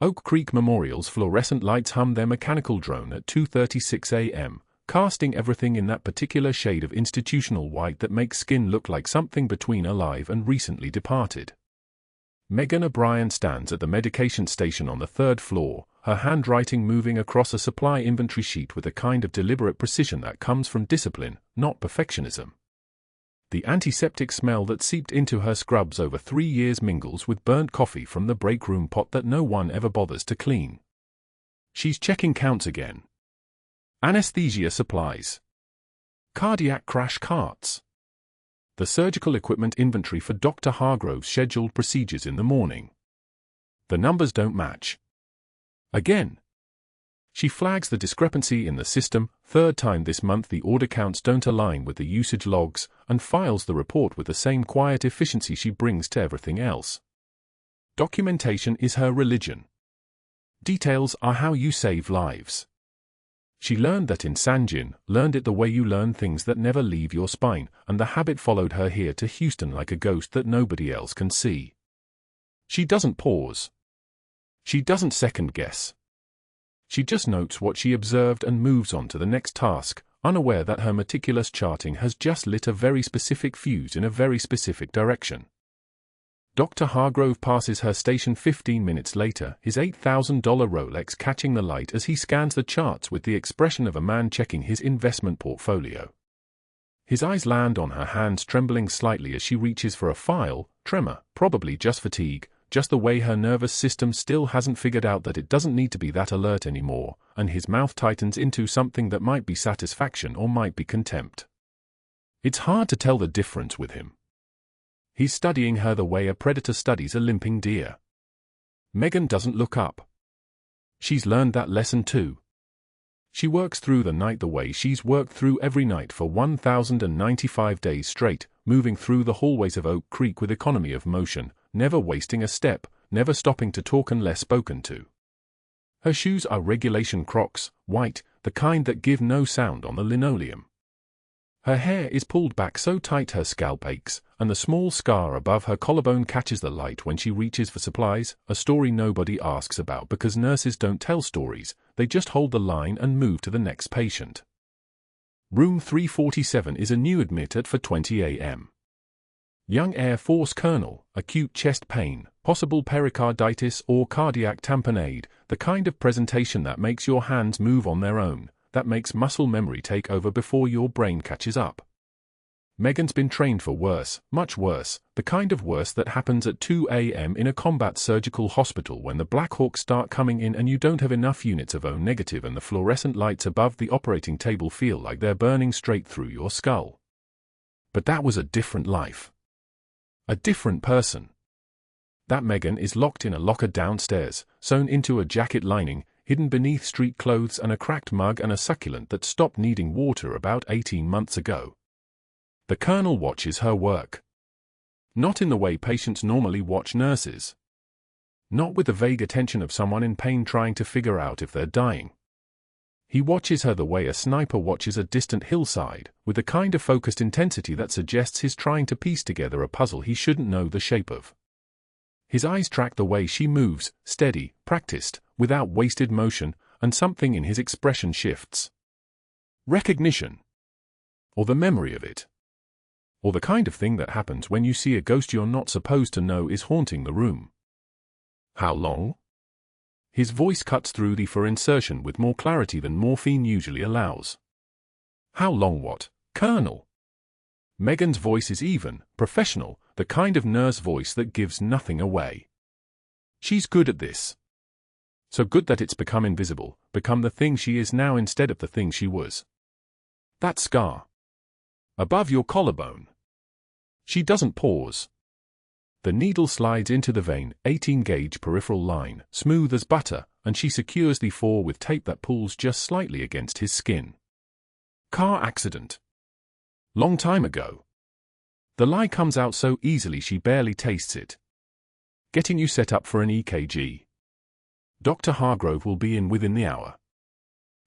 Oak Creek Memorial's fluorescent lights hum their mechanical drone at 2:36 a.m., casting everything in that particular shade of institutional white that makes skin look like something between alive and recently departed. Megan O'Brien stands at the medication station on the third floor, her handwriting moving across a supply inventory sheet with a kind of deliberate precision that comes from discipline, not perfectionism. The antiseptic smell that seeped into her scrubs over 3 years mingles with burnt coffee from the break room pot that no one ever bothers to clean. She's checking counts again. Anesthesia supplies. Cardiac crash carts. The surgical equipment inventory for Dr. Hargrove's scheduled procedures in the morning. The numbers don't match. Again. She flags the discrepancy in the system, third time this month the order counts don't align with the usage logs, and files the report with the same quiet efficiency she brings to everything else. Documentation is her religion. Details are how you save lives. She learned that in Sanjin, learned it the way you learn things that never leave your spine, and the habit followed her here to Houston like a ghost that nobody else can see. She doesn't pause. She doesn't second guess. She just notes what she observed and moves on to the next task, unaware that her meticulous charting has just lit a very specific fuse in a very specific direction. Dr. Hargrove passes her station 15 minutes later, his $8,000 Rolex catching the light as he scans the charts with the expression of a man checking his investment portfolio. His eyes land on her hands trembling slightly as she reaches for a file, tremor, probably just fatigue, just the way her nervous system still hasn't figured out that it doesn't need to be that alert anymore, and his mouth tightens into something that might be satisfaction or might be contempt. It's hard to tell the difference with him. He's studying her the way a predator studies a limping deer. Megan doesn't look up. She's learned that lesson too. She works through the night the way she's worked through every night for 1,095 days straight, moving through the hallways of Oak Creek with economy of motion, never wasting a step, never stopping to talk unless spoken to. Her shoes are regulation Crocs, white, the kind that give no sound on the linoleum. Her hair is pulled back so tight her scalp aches, and the small scar above her collarbone catches the light when she reaches for supplies, a story nobody asks about because nurses don't tell stories, they just hold the line and move to the next patient. Room 347 is a new admit at 4:20 a.m. Young Air Force Colonel, acute chest pain, possible pericarditis or cardiac tamponade, the kind of presentation that makes your hands move on their own, that makes muscle memory take over before your brain catches up. Megan's been trained for worse, much worse, the kind of worse that happens at 2 a.m. in a combat surgical hospital when the Black Hawks start coming in and you don't have enough units of O negative and the fluorescent lights above the operating table feel like they're burning straight through your skull. But that was a different life. A different person. That Megan is locked in a locker downstairs, sewn into a jacket lining, hidden beneath street clothes and a cracked mug and a succulent that stopped needing water about 18 months ago. The Colonel watches her work. Not in the way patients normally watch nurses. Not with the vague attention of someone in pain trying to figure out if they're dying. He watches her the way a sniper watches a distant hillside, with the kind of focused intensity that suggests he's trying to piece together a puzzle he shouldn't know the shape of. His eyes track the way she moves, steady, practiced, without wasted motion, and something in his expression shifts. Recognition. Or the memory of it. Or the kind of thing that happens when you see a ghost you're not supposed to know is haunting the room. How long? His voice cuts through the for insertion with more clarity than morphine usually allows. How long what, Colonel? Megan's voice is even, professional, the kind of nurse voice that gives nothing away. She's good at this. So good that it's become invisible, become the thing she is now instead of the thing she was. That scar. Above your collarbone. She doesn't pause. The needle slides into the vein, 18-gauge peripheral line, smooth as butter, and she secures the 4 with tape that pulls just slightly against his skin. Car accident. Long time ago. The lie comes out so easily she barely tastes it. Getting you set up for an EKG. Dr. Hargrove will be in within the hour.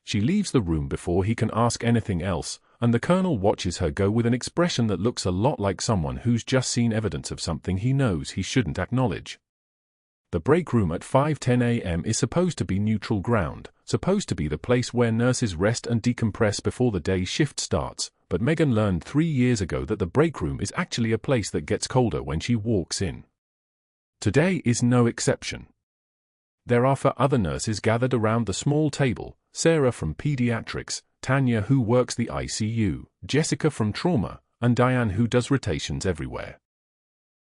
She leaves the room before he can ask anything else, and the Colonel watches her go with an expression that looks a lot like someone who's just seen evidence of something he knows he shouldn't acknowledge. The break room at 5:10 a.m. is supposed to be neutral ground, supposed to be the place where nurses rest and decompress before the day shift starts, but Megan learned 3 years ago that the break room is actually a place that gets colder when she walks in. Today is no exception. There are 4 other nurses gathered around the small table: Sarah from pediatrics, Tanya who works the ICU, Jessica from trauma, and Diane who does rotations everywhere.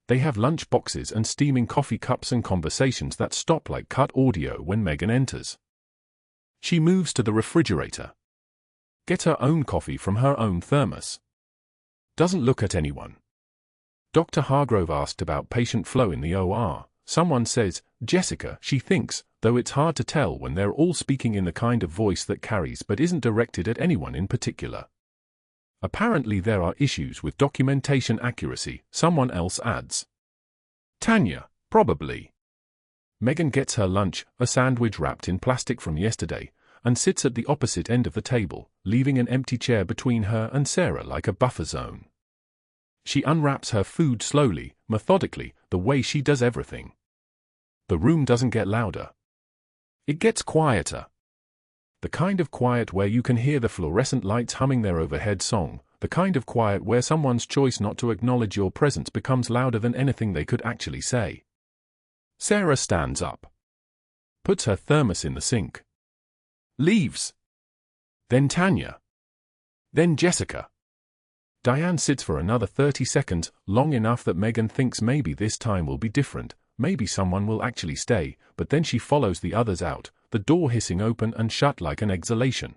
They have lunch boxes and steaming coffee cups and conversations that stop like cut audio when Megan enters. She moves to the refrigerator. Gets her own coffee from her own thermos. Doesn't look at anyone. Dr. Hargrove asked about patient flow in the OR. Someone says, Jessica, she thinks, though it's hard to tell when they're all speaking in the kind of voice that carries but isn't directed at anyone in particular. Apparently there are issues with documentation accuracy, someone else adds. Tanya, probably. Megan gets her lunch, a sandwich wrapped in plastic from yesterday, and sits at the opposite end of the table, leaving an empty chair between her and Sarah like a buffer zone. She unwraps her food slowly, methodically, the way she does everything. The room doesn't get louder. It gets quieter. The kind of quiet where you can hear the fluorescent lights humming their overhead song, the kind of quiet where someone's choice not to acknowledge your presence becomes louder than anything they could actually say. Sarah stands up. Puts her thermos in the sink. Leaves. Then Tanya. Then Jessica. Diane sits for another 30 seconds, long enough that Megan thinks maybe this time will be different, maybe someone will actually stay, but then she follows the others out, the door hissing open and shut like an exhalation.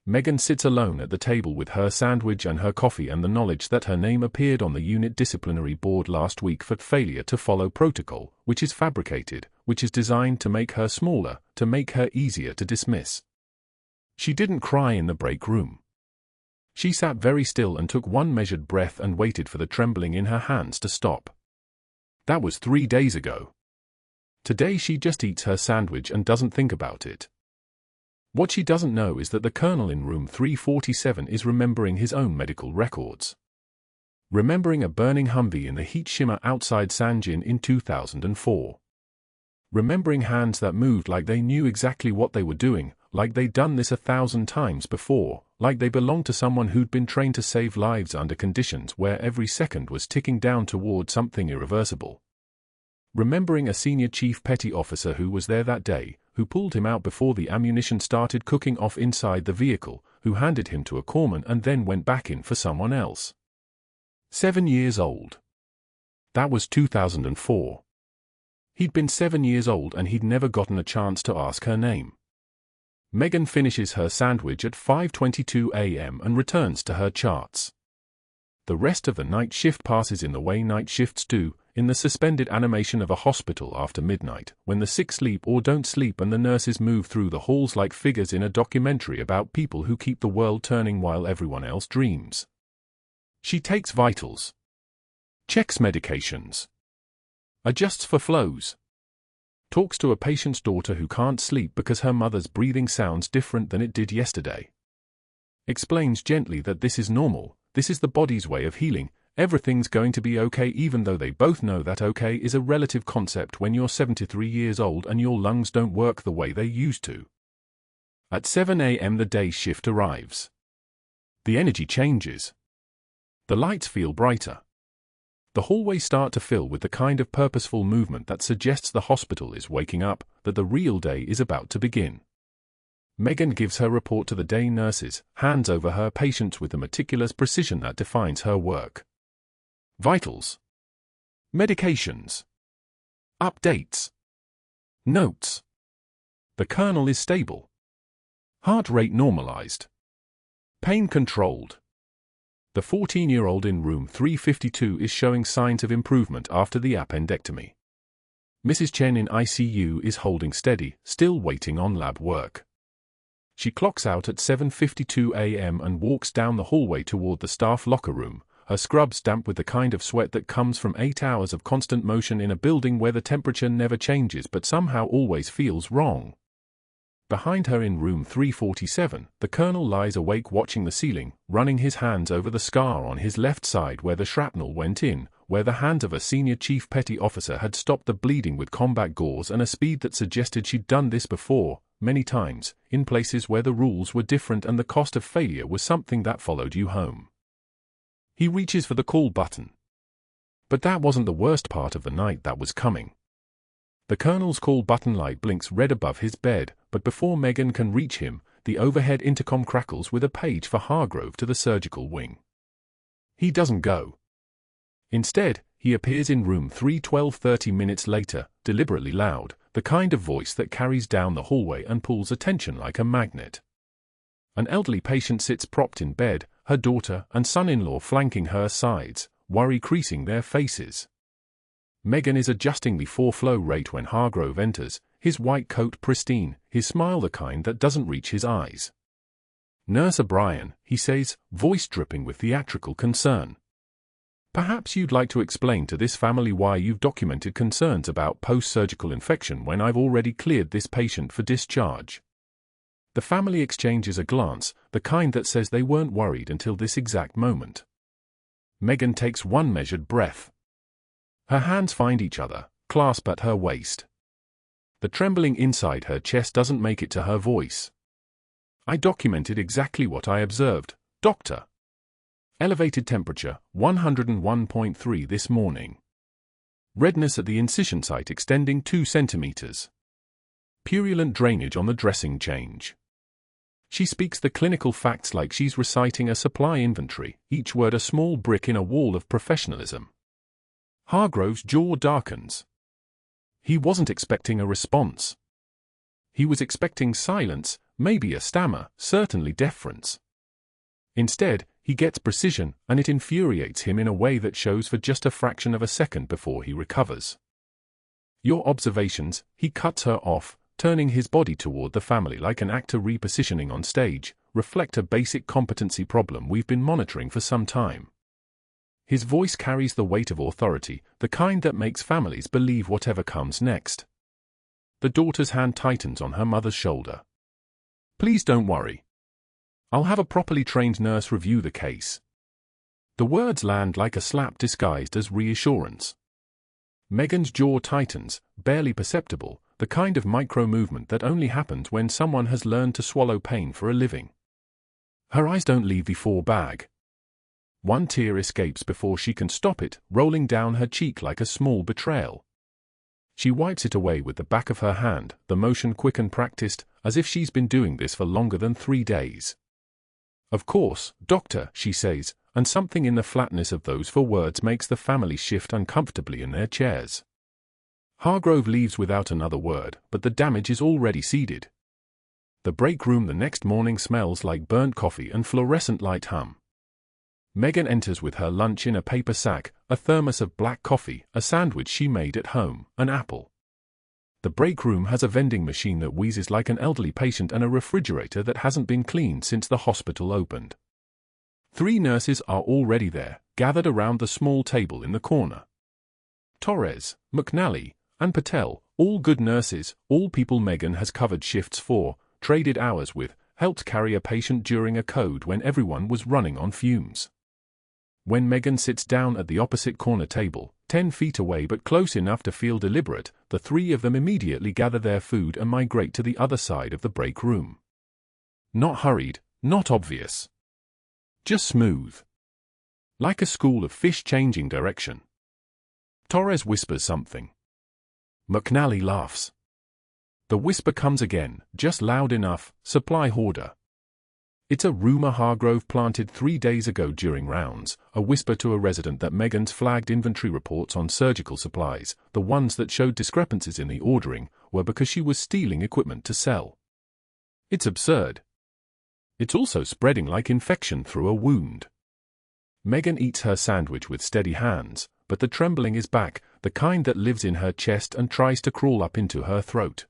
Megan sits alone at the table with her sandwich and her coffee and the knowledge that her name appeared on the unit disciplinary board last week for failure to follow protocol, which is fabricated, which is designed to make her smaller, to make her easier to dismiss. She didn't cry in the break room. She sat very still and took one measured breath and waited for the trembling in her hands to stop. That was 3 days ago. Today she just eats her sandwich and doesn't think about it. What she doesn't know is that the colonel in room 347 is remembering his own medical records. Remembering a burning Humvee in the heat shimmer outside Sanjin in 2004. Remembering hands that moved like they knew exactly what they were doing, like they'd done this 1,000 times before, like they belonged to someone who'd been trained to save lives under conditions where every second was ticking down toward something irreversible. Remembering a senior chief petty officer who was there that day, who pulled him out before the ammunition started cooking off inside the vehicle, who handed him to a corpsman and then went back in for someone else. 7 years old. That was 2004. He'd been 7 years old and he'd never gotten a chance to ask her name. Megan finishes her sandwich at 5:22 a.m. and returns to her charts. The rest of the night shift passes in the way night shifts do, in the suspended animation of a hospital after midnight, when the sick sleep or don't sleep and the nurses move through the halls like figures in a documentary about people who keep the world turning while everyone else dreams. She takes vitals. Checks medications. Adjusts for flows. Talks to a patient's daughter who can't sleep because her mother's breathing sounds different than it did yesterday. Explains gently that this is normal, this is the body's way of healing, everything's going to be okay, even though they both know that okay is a relative concept when you're 73 years old and your lungs don't work the way they used to. At 7 a.m. the day shift arrives. The energy changes. The lights feel brighter. The hallways start to fill with the kind of purposeful movement that suggests the hospital is waking up, that the real day is about to begin. Megan gives her report to the day nurses, hands over her patients with the meticulous precision that defines her work. Vitals. Medications. Updates. Notes. The colonel is stable. Heart rate normalized. Pain controlled. The 14-year-old in room 352 is showing signs of improvement after the appendectomy. Mrs. Chen in ICU is holding steady, still waiting on lab work. She clocks out at 7:52 a.m. and walks down the hallway toward the staff locker room, her scrubs damp with the kind of sweat that comes from 8 hours of constant motion in a building where the temperature never changes but somehow always feels wrong. Behind her in room 347, the colonel lies awake watching the ceiling, running his hands over the scar on his left side where the shrapnel went in, where the hands of a senior chief petty officer had stopped the bleeding with combat gauze and a speed that suggested she'd done this before, many times, in places where the rules were different and the cost of failure was something that followed you home. He reaches for the call button. But that wasn't the worst part of the night that was coming. The colonel's call button light blinks red above his bed, but before Megan can reach him, the overhead intercom crackles with a page for Hargrove to the surgical wing. He doesn't go. Instead, he appears in room 312 30 minutes later, deliberately loud, the kind of voice that carries down the hallway and pulls attention like a magnet. An elderly patient sits propped in bed, her daughter and son-in-law flanking her sides, worry creasing their faces. Megan is adjusting the flow rate when Hargrove enters, his white coat pristine, his smile the kind that doesn't reach his eyes. "Nurse O'Brien," he says, voice dripping with theatrical concern. "Perhaps you'd like to explain to this family why you've documented concerns about post-surgical infection when I've already cleared this patient for discharge." The family exchanges a glance, the kind that says they weren't worried until this exact moment. Megan takes one measured breath. Her hands find each other, clasp at her waist. The trembling inside her chest doesn't make it to her voice. "I documented exactly what I observed, doctor. Elevated temperature, 101.3 this morning. Redness at the incision site extending 2 centimeters. Purulent drainage on the dressing change." She speaks the clinical facts like she's reciting a supply inventory, each word a small brick in a wall of professionalism. Hargrove's jaw darkens. He wasn't expecting a response. He was expecting silence, maybe a stammer, certainly deference. Instead, he gets precision, and it infuriates him in a way that shows for just a fraction of a second before he recovers. "Your observations," he cuts her off, turning his body toward the family like an actor repositioning on stage, "reflect a basic competency problem we've been monitoring for some time." His voice carries the weight of authority, the kind that makes families believe whatever comes next. The daughter's hand tightens on her mother's shoulder. "Please don't worry. I'll have a properly trained nurse review the case." The words land like a slap disguised as reassurance. Megan's jaw tightens, barely perceptible, the kind of micro-movement that only happens when someone has learned to swallow pain for a living. Her eyes don't leave the bag. One tear escapes before she can stop it, rolling down her cheek like a small betrayal. She wipes it away with the back of her hand, the motion quick and practiced, as if she's been doing this for longer than 3 days. "Of course, doctor," she says, and something in the flatness of those 4 words makes the family shift uncomfortably in their chairs. Hargrove leaves without another word, but the damage is already seeded. The break room the next morning smells like burnt coffee and fluorescent light hum. Megan enters with her lunch in a paper sack, a thermos of black coffee, a sandwich she made at home, an apple. The break room has a vending machine that wheezes like an elderly patient and a refrigerator that hasn't been cleaned since the hospital opened. 3 nurses are already there, gathered around the small table in the corner. Torres, McNally, and Patel, all good nurses, all people Megan has covered shifts for, traded hours with, helped carry a patient during a code when everyone was running on fumes. When Megan sits down at the opposite corner table, 10 feet away but close enough to feel deliberate, the 3 of them immediately gather their food and migrate to the other side of the break room. Not hurried, not obvious. Just smooth. Like a school of fish changing direction. Torres whispers something. McNally laughs. The whisper comes again, just loud enough, "Supply hoarder." It's a rumor Hargrove planted 3 days ago during rounds, a whisper to a resident that Megan's flagged inventory reports on surgical supplies, the ones that showed discrepancies in the ordering, were because she was stealing equipment to sell. It's absurd. It's also spreading like infection through a wound. Megan eats her sandwich with steady hands, but the trembling is back, the kind that lives in her chest and tries to crawl up into her throat.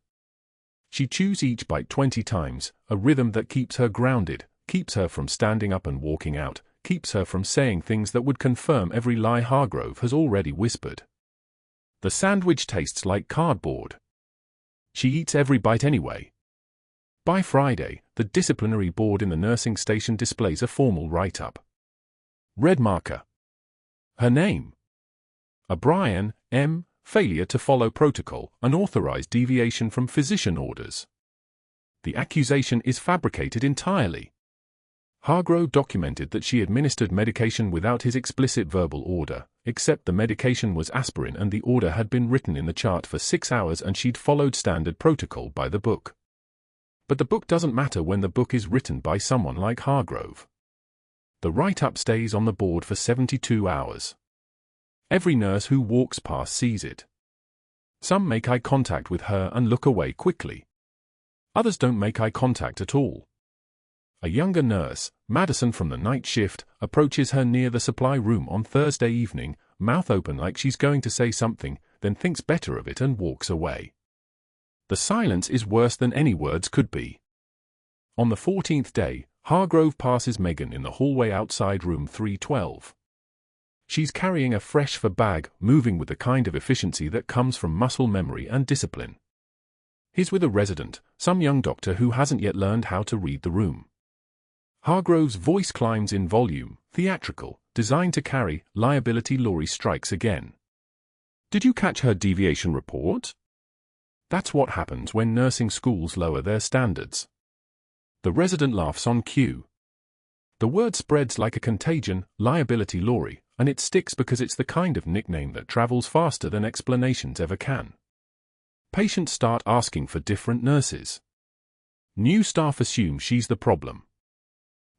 She chews each bite 20 times, a rhythm that keeps her grounded, keeps her from standing up and walking out, keeps her from saying things that would confirm every lie Hargrove has already whispered. The sandwich tastes like cardboard. She eats every bite anyway. By Friday, the disciplinary board in the nursing station displays a formal write-up. Red marker. Her name. A Brian M. failure to follow protocol, unauthorized deviation from physician orders. The accusation is fabricated entirely. Hargrove documented that she administered medication without his explicit verbal order, except the medication was aspirin and the order had been written in the chart for 6 hours and she'd followed standard protocol by the book. But the book doesn't matter when the book is written by someone like Hargrove. The write-up stays on the board for 72 hours. Every nurse who walks past sees it. Some make eye contact with her and look away quickly. Others don't make eye contact at all. A younger nurse, Madison from the night shift, approaches her near the supply room on Thursday evening, mouth open like she's going to say something, then thinks better of it and walks away. The silence is worse than any words could be. On the 14th day, Hargrove passes Megan in the hallway outside room 312. She's carrying a fresh fur bag, moving with the kind of efficiency that comes from muscle memory and discipline. He's with a resident, some young doctor who hasn't yet learned how to read the room. Hargrove's voice climbs in volume, theatrical, designed to carry, liability. Laurie strikes again. Did you catch her deviation report? That's what happens when nursing schools lower their standards. The resident laughs on cue. The word spreads like a contagion, liability Laurie, and it sticks because it's the kind of nickname that travels faster than explanations ever can. Patients start asking for different nurses. New staff assume she's the problem.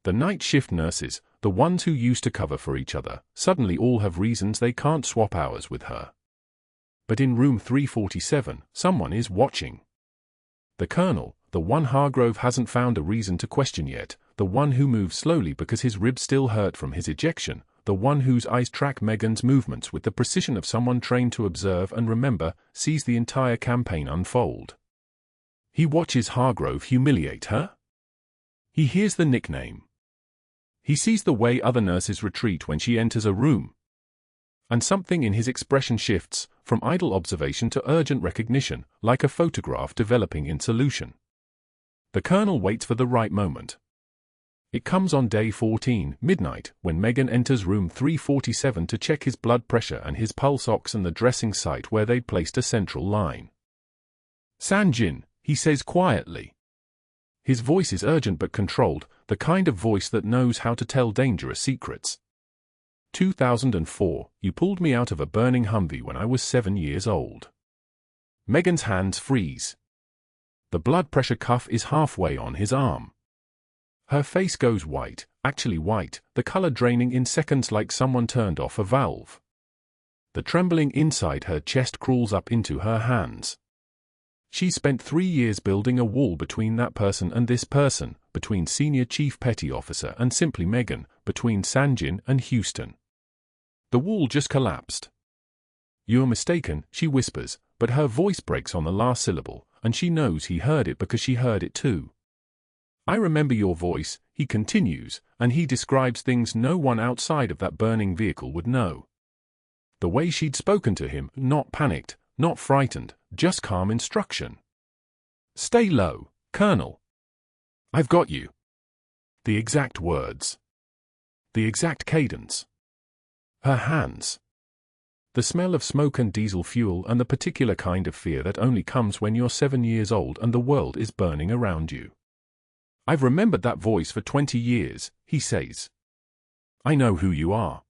The night shift nurses, the ones who used to cover for each other, suddenly all have reasons they can't swap hours with her. But in room 347, someone is watching. The colonel, the one Hargrove hasn't found a reason to question yet, the one who moves slowly because his ribs still hurt from his ejection, the one whose eyes track Megan's movements with the precision of someone trained to observe and remember, sees the entire campaign unfold. He watches Hargrove humiliate her. He hears the nickname. He sees the way other nurses retreat when she enters a room. And something in his expression shifts, from idle observation to urgent recognition, like a photograph developing in solution. The colonel waits for the right moment. It comes on day 14, midnight, when Megan enters room 347 to check his blood pressure and his pulse ox and the dressing site where they'd placed a central line. Sanjin, he says quietly. His voice is urgent but controlled, the kind of voice that knows how to tell dangerous secrets. 2004, you pulled me out of a burning Humvee when I was 7 years old. Megan's hands freeze. The blood pressure cuff is halfway on his arm. Her face goes white, actually white, the color draining in seconds like someone turned off a valve. The trembling inside her chest crawls up into her hands. She spent 3 years building a wall between that person and this person, between Senior Chief Petty Officer and simply Megan, between Sanjin and Houston. The wall just collapsed. You're mistaken, she whispers, but her voice breaks on the last syllable, and she knows he heard it because she heard it too. I remember your voice, he continues, and he describes things no one outside of that burning vehicle would know. The way she'd spoken to him, not panicked, not frightened, just calm instruction. Stay low, Colonel. I've got you. The exact words. The exact cadence. Her hands. The smell of smoke and diesel fuel and the particular kind of fear that only comes when you're 7 years old and the world is burning around you. I've remembered that voice for 20 years, he says. I know who you are.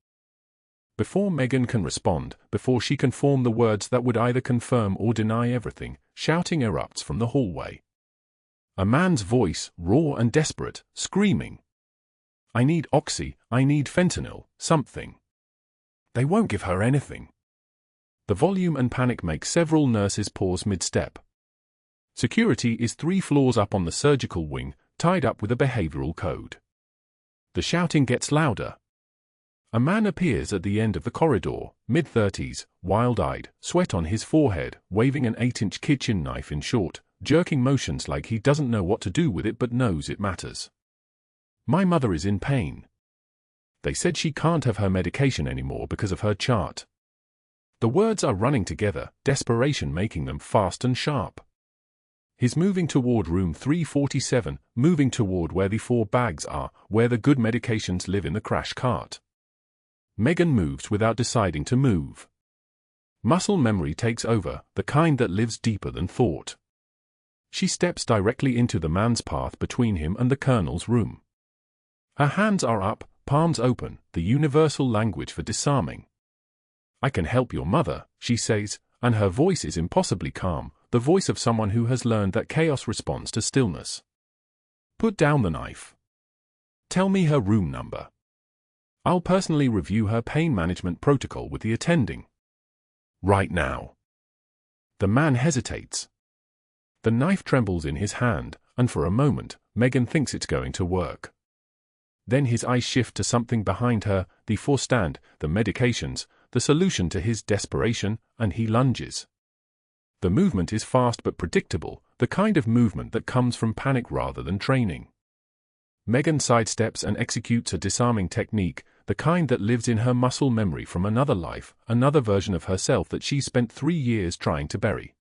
Before Megan can respond, before she can form the words that would either confirm or deny everything, shouting erupts from the hallway. A man's voice, raw and desperate, screaming. I need oxy, I need fentanyl, something. They won't give her anything. The volume and panic make several nurses pause mid-step. Security is 3 floors up on the surgical wing, tied up with a behavioral code. The shouting gets louder. A man appears at the end of the corridor, mid-30s, wild-eyed, sweat on his forehead, waving an 8-inch kitchen knife in short, jerking motions like he doesn't know what to do with it but knows it matters. My mother is in pain. They said she can't have her medication anymore because of her chart. The words are running together, desperation making them fast and sharp. He's moving toward room 347, moving toward where the 4 bags are, where the good medications live in the crash cart. Megan moves without deciding to move. Muscle memory takes over, the kind that lives deeper than thought. She steps directly into the man's path between him and the colonel's room. Her hands are up, palms open, the universal language for disarming. "I can help your mother," she says, and her voice is impossibly calm, the voice of someone who has learned that chaos responds to stillness. "Put down the knife. Tell me her room number. I'll personally review her pain management protocol with the attending. Right now." The man hesitates. The knife trembles in his hand, and for a moment, Megan thinks it's going to work. Then his eyes shift to something behind her, the forestand, the medications, the solution to his desperation, and he lunges. The movement is fast but predictable, the kind of movement that comes from panic rather than training. Megan sidesteps and executes a disarming technique, the kind that lives in her muscle memory from another life, another version of herself that she spent 3 years trying to bury.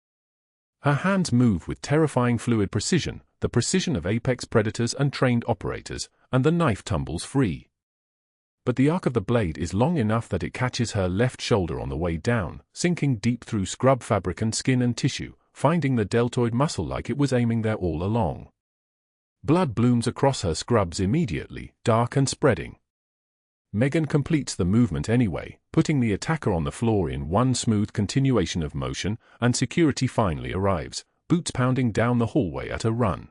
Her hands move with terrifying fluid precision, the precision of apex predators and trained operators, and the knife tumbles free. But the arc of the blade is long enough that it catches her left shoulder on the way down, sinking deep through scrub fabric and skin and tissue, finding the deltoid muscle like it was aiming there all along. Blood blooms across her scrubs immediately, dark and spreading. Megan completes the movement anyway, putting the attacker on the floor in one smooth continuation of motion, and security finally arrives, boots pounding down the hallway at a run.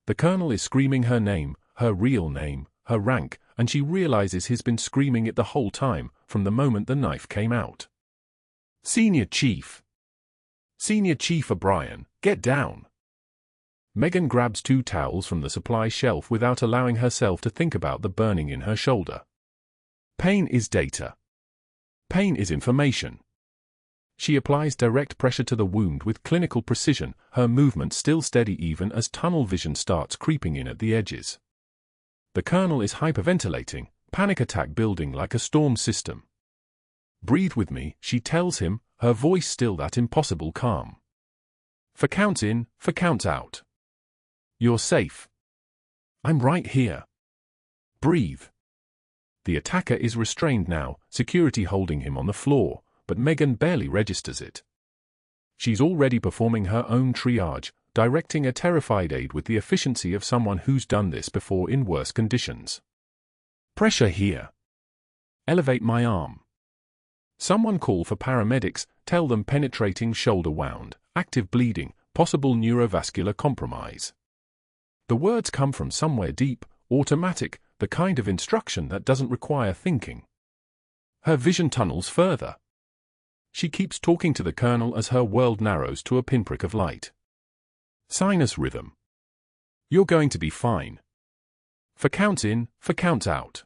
The colonel is screaming her name, her real name, her rank, and she realizes he's been screaming it the whole time, from the moment the knife came out. "Senior Chief! Senior Chief O'Brien, get down!" Megan grabs 2 towels from the supply shelf without allowing herself to think about the burning in her shoulder. Pain is data. Pain is information. She applies direct pressure to the wound with clinical precision, her movement still steady even as tunnel vision starts creeping in at the edges. The colonel is hyperventilating, panic attack building like a storm system. "Breathe with me," she tells him, her voice still that impossible calm. "For counts in, for counts out. You're safe. I'm right here. Breathe." The attacker is restrained now, security holding him on the floor, but Megan barely registers it. She's already performing her own triage, directing a terrified aide with the efficiency of someone who's done this before in worse conditions. "Pressure here. Elevate my arm. Someone call for paramedics, tell them penetrating shoulder wound, active bleeding, possible neurovascular compromise." The words come from somewhere deep, automatic, the kind of instruction that doesn't require thinking. Her vision tunnels further. She keeps talking to the colonel as her world narrows to a pinprick of light. "Sinus rhythm. You're going to be fine. For counts in, for counts out."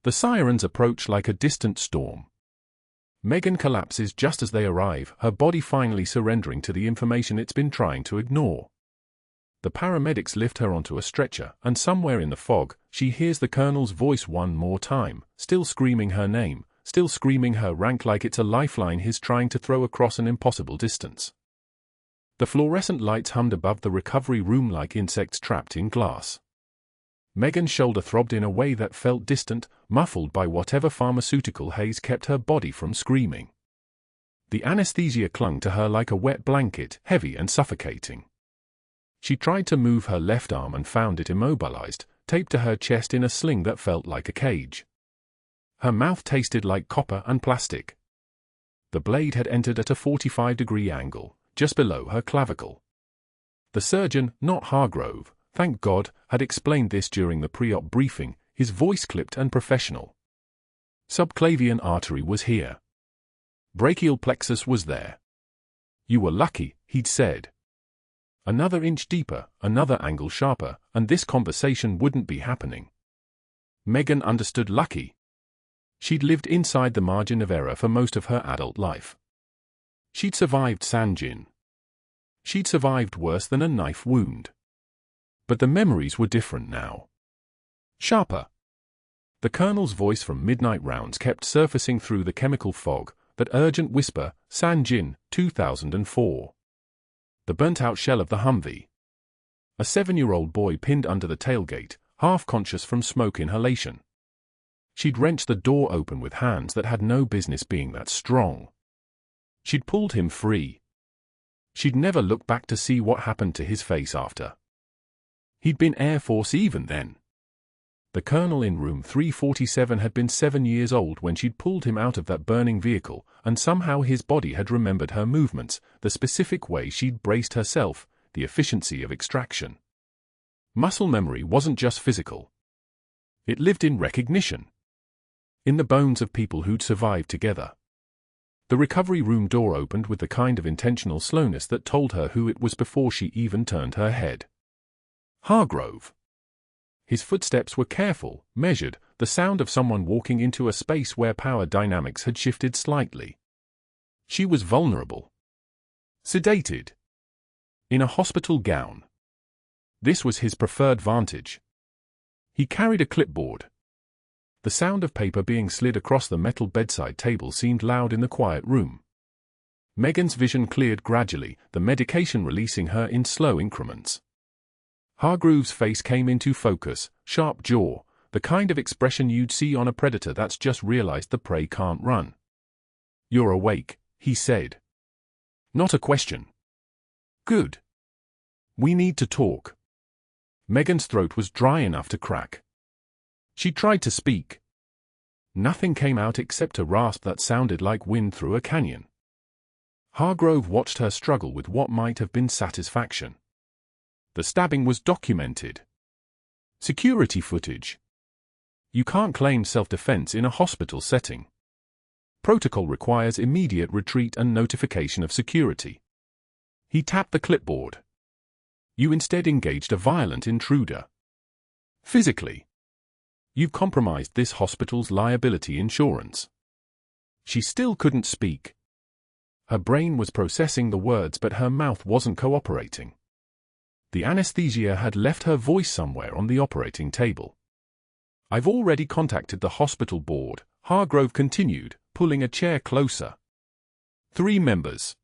The sirens approach like a distant storm. Megan collapses just as they arrive, her body finally surrendering to the information it's been trying to ignore. The paramedics lift her onto a stretcher, and somewhere in the fog, she hears the colonel's voice one more time, still screaming her name, still screaming her rank like it's a lifeline he's trying to throw across an impossible distance. The fluorescent lights hummed above the recovery room like insects trapped in glass. Megan's shoulder throbbed in a way that felt distant, muffled by whatever pharmaceutical haze kept her body from screaming. The anesthesia clung to her like a wet blanket, heavy and suffocating. She tried to move her left arm and found it immobilized, taped to her chest in a sling that felt like a cage. Her mouth tasted like copper and plastic. The blade had entered at a 45-degree angle, just below her clavicle. The surgeon, not Hargrove, thank God, had explained this during the pre-op briefing, his voice clipped and professional. Subclavian artery was here. Brachial plexus was there. "You were lucky," he'd said. Another inch deeper, another angle sharper, and this conversation wouldn't be happening. Megan understood lucky. She'd lived inside the margin of error for most of her adult life. She'd survived Sanjin. She'd survived worse than a knife wound. But the memories were different now. Sharper. The colonel's voice from midnight rounds kept surfacing through the chemical fog, that urgent whisper, "Sanjin, 2004. The burnt-out shell of the Humvee." A 7-year-old boy pinned under the tailgate, half-conscious from smoke inhalation. She'd wrenched the door open with hands that had no business being that strong. She'd pulled him free. She'd never looked back to see what happened to his face after. He'd been Air Force even then. The colonel in room 347 had been 7 years old when she'd pulled him out of that burning vehicle, and somehow his body had remembered her movements, the specific way she'd braced herself, the efficiency of extraction. Muscle memory wasn't just physical. It lived in recognition. In the bones of people who'd survived together. The recovery room door opened with the kind of intentional slowness that told her who it was before she even turned her head. Hargrove. His footsteps were careful, measured, the sound of someone walking into a space where power dynamics had shifted slightly. She was vulnerable. Sedated. In a hospital gown. This was his preferred vantage. He carried a clipboard. The sound of paper being slid across the metal bedside table seemed loud in the quiet room. Megan's vision cleared gradually, the medication releasing her in slow increments. Hargrove's face came into focus, sharp jaw, the kind of expression you'd see on a predator that's just realized the prey can't run. "You're awake," he said. Not a question. "Good. We need to talk." Megan's throat was dry enough to crack. She tried to speak. Nothing came out except a rasp that sounded like wind through a canyon. Hargrove watched her struggle with what might have been satisfaction. The stabbing was documented. Security footage. You can't claim self-defense in a hospital setting. Protocol requires immediate retreat and notification of security. He tapped the clipboard. You instead engaged a violent intruder. Physically. You've compromised this hospital's liability insurance. She still couldn't speak. Her brain was processing the words, but her mouth wasn't cooperating. The anesthesia had left her voice somewhere on the operating table. "I've already contacted the hospital board," Hargrove continued, pulling a chair closer. "3 members.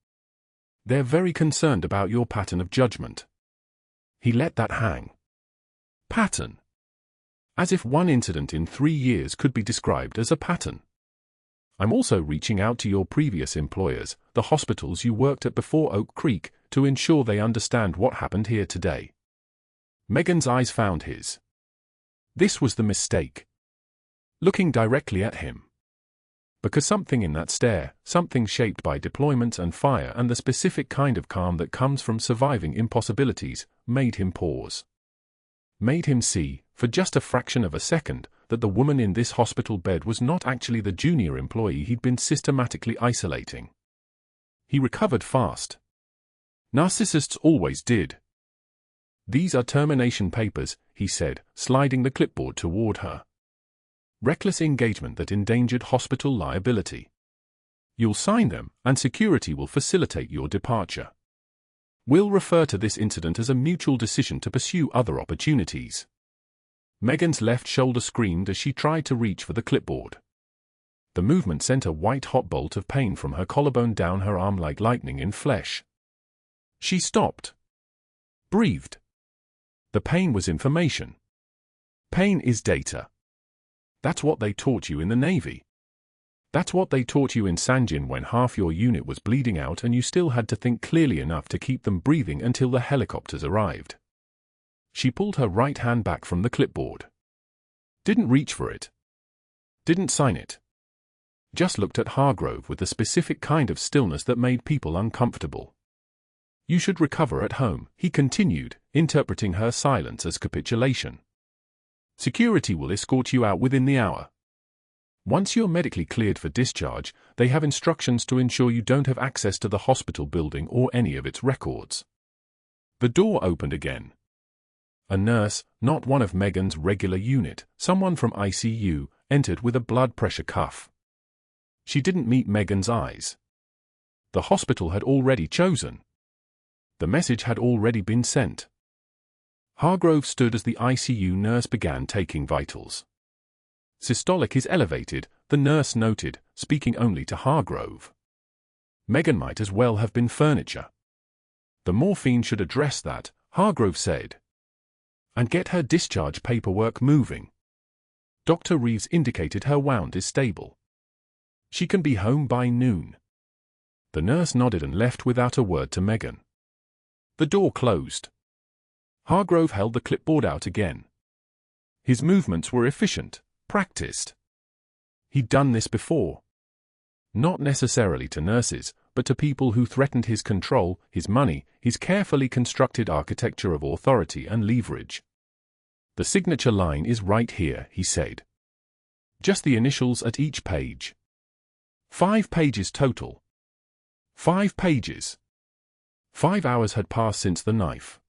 They're very concerned about your pattern of judgment." He let that hang. Pattern. As if one incident in 3 years could be described as a pattern. "I'm also reaching out to your previous employers, the hospitals you worked at before Oak Creek, to ensure they understand what happened here today." Megan's eyes found his. This was the mistake. Looking directly at him. Because something in that stare, something shaped by deployments and fire and the specific kind of calm that comes from surviving impossibilities, made him pause. Made him see, for just a fraction of a second, that the woman in this hospital bed was not actually the junior employee he'd been systematically isolating. He recovered fast. Narcissists always did. "These are termination papers," he said, sliding the clipboard toward her. "Reckless engagement that endangered hospital liability. You'll sign them, and security will facilitate your departure. We'll refer to this incident as a mutual decision to pursue other opportunities." Megan's left shoulder screamed as she tried to reach for the clipboard. The movement sent a white-hot bolt of pain from her collarbone down her arm like lightning in flesh. She stopped. Breathed. The pain was information. Pain is data. That's what they taught you in the Navy. That's what they taught you in Sanjin when half your unit was bleeding out and you still had to think clearly enough to keep them breathing until the helicopters arrived. She pulled her right hand back from the clipboard. Didn't reach for it. Didn't sign it. Just looked at Hargrove with the specific kind of stillness that made people uncomfortable. "You should recover at home," he continued, interpreting her silence as capitulation. "Security will escort you out within the hour. Once you're medically cleared for discharge, they have instructions to ensure you don't have access to the hospital building or any of its records." The door opened again. A nurse, not one of Megan's regular unit, someone from ICU, entered with a blood pressure cuff. She didn't meet Megan's eyes. The hospital had already chosen. The message had already been sent. Hargrove stood as the ICU nurse began taking vitals. "Systolic is elevated," the nurse noted, speaking only to Hargrove. Megan might as well have been furniture. "The morphine should address that," Hargrove said. "And get her discharge paperwork moving. Dr. Reeves indicated her wound is stable. She can be home by noon." The nurse nodded and left without a word to Megan. The door closed. Hargrove held the clipboard out again. His movements were efficient, practiced. He'd done this before. Not necessarily to nurses, but to people who threatened his control, his money, his carefully constructed architecture of authority and leverage. The signature line is right here, he said. Just the initials at each page. 5 pages total. 5 pages. 5 hours had passed since the knife.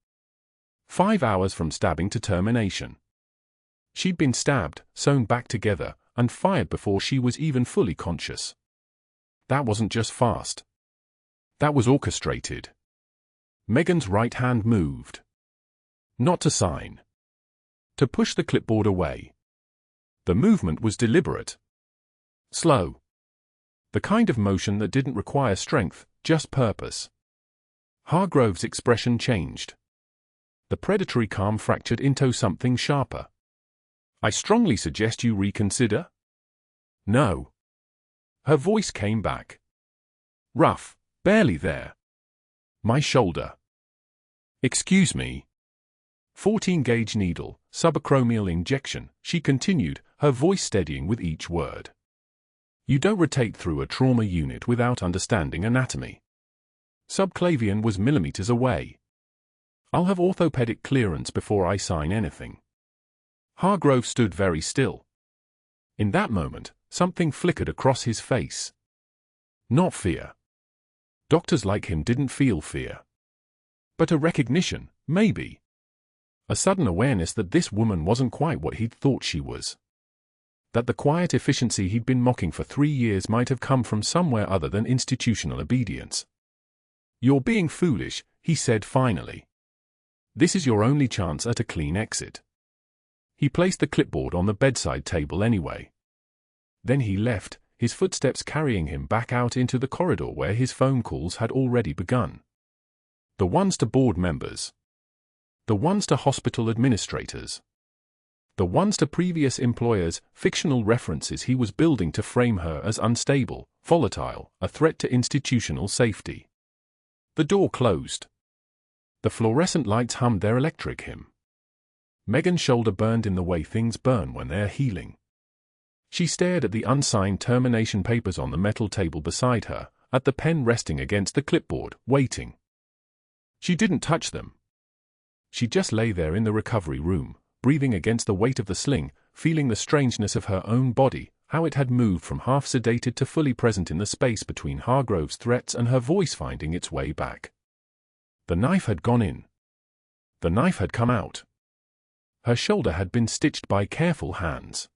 5 hours from stabbing to termination. She'd been stabbed, sewn back together, and fired before she was even fully conscious. That wasn't just fast. That was orchestrated. Megan's right hand moved. Not to sign. To push the clipboard away. The movement was deliberate. Slow. The kind of motion that didn't require strength, just purpose. Hargrove's expression changed. The predatory calm fractured into something sharper. I strongly suggest you reconsider. No. Her voice came back. Rough, barely there. My shoulder. Excuse me. 14-gauge needle, subacromial injection, she continued, her voice steadying with each word. You don't rotate through a trauma unit without understanding anatomy. Subclavian was millimeters away. I'll have orthopedic clearance before I sign anything. Hargrove stood very still. In that moment, something flickered across his face. Not fear. Doctors like him didn't feel fear. But a recognition, maybe. A sudden awareness that this woman wasn't quite what he'd thought she was. That the quiet efficiency he'd been mocking for 3 years might have come from somewhere other than institutional obedience. You're being foolish, he said finally. This is your only chance at a clean exit. He placed the clipboard on the bedside table anyway. Then he left, his footsteps carrying him back out into the corridor where his phone calls had already begun. The ones to board members. The ones to hospital administrators. The ones to previous employers, fictional references he was building to frame her as unstable, volatile, a threat to institutional safety. The door closed. The fluorescent lights hummed their electric hymn. Megan's shoulder burned in the way things burn when they're healing. She stared at the unsigned termination papers on the metal table beside her, at the pen resting against the clipboard, waiting. She didn't touch them. She just lay there in the recovery room, breathing against the weight of the sling, feeling the strangeness of her own body, how it had moved from half-sedated to fully present in the space between Hargrove's threats and her voice finding its way back. The knife had gone in. The knife had come out. Her shoulder had been stitched by careful hands.